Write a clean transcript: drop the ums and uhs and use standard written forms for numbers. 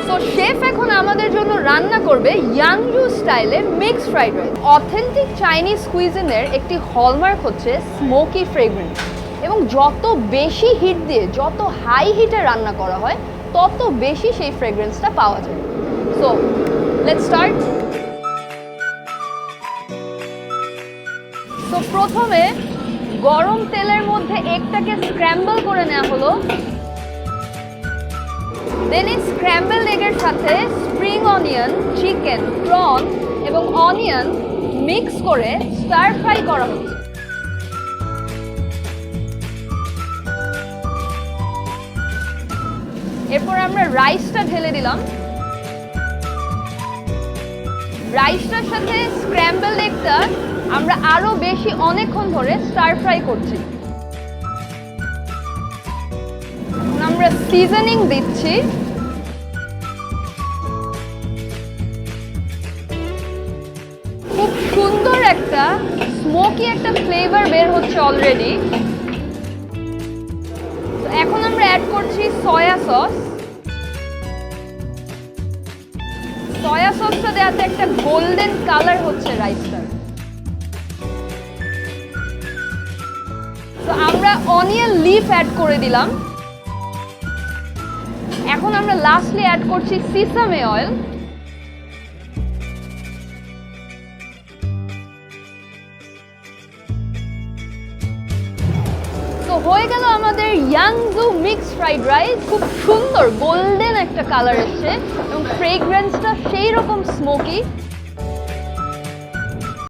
So chef এখন আমাদের জন্য রান্না করবে ইয়াংজু স্টাইলে mixed fried rice. Authentic Chinese কুইজিনের একটি হলমার্ক হচ্ছে স্মোকি ফ্রেগ্রেন্স, এবং যত বেশি হিট দিয়ে, যত হাই হিটে রান্না করা হয়, তত বেশি সেই ফ্রেগ্রেন্সটা পাওয়া যায়। So let's start. তো প্রথমে গরম তেলের মধ্যে এগটাকে স্ক্র্যাম্বল করে নেওয়া হলো। দেন এই স্ক্র্যাম্বল এগের সাথে স্প্রিং অনিয়ন, চিকেন, প্রন এবং অনিয়ন মিক্স করে স্টার ফ্রাই করা হচ্ছে। এরপর আমরা রাইসটা ঢেলে দিলাম। রাইসটার সাথে স্ক্র্যাম্বল এগটা আমরা আরো বেশি অনেকক্ষণ ধরে স্টার ফ্রাই করছি। আমরা সিজনিং দিচ্ছি। খুব সুন্দর একটা স্মোকি একটা ফ্লেভার বের হচ্ছে অলরেডি। তো এখন আমরা অ্যাড করছি সয়া সস। সয়া সসটা দেওয়াতে একটা গোল্ডেন কালার হচ্ছে রাইসটার। তো আমরা অনিয়ন লিফ অ্যাড করে দিলাম। এখন আমরা লাস্টলি অ্যাড করছি সিসামে অয়েল। তো হয়ে গেল আমাদের ইয়াংজু মিক্সড ফ্রাইড রাইস। খুব সুন্দর গোল্ডেন একটা কালার এসছে এবং ফ্রেগ্রেন্সটা সেই রকম স্মোকি।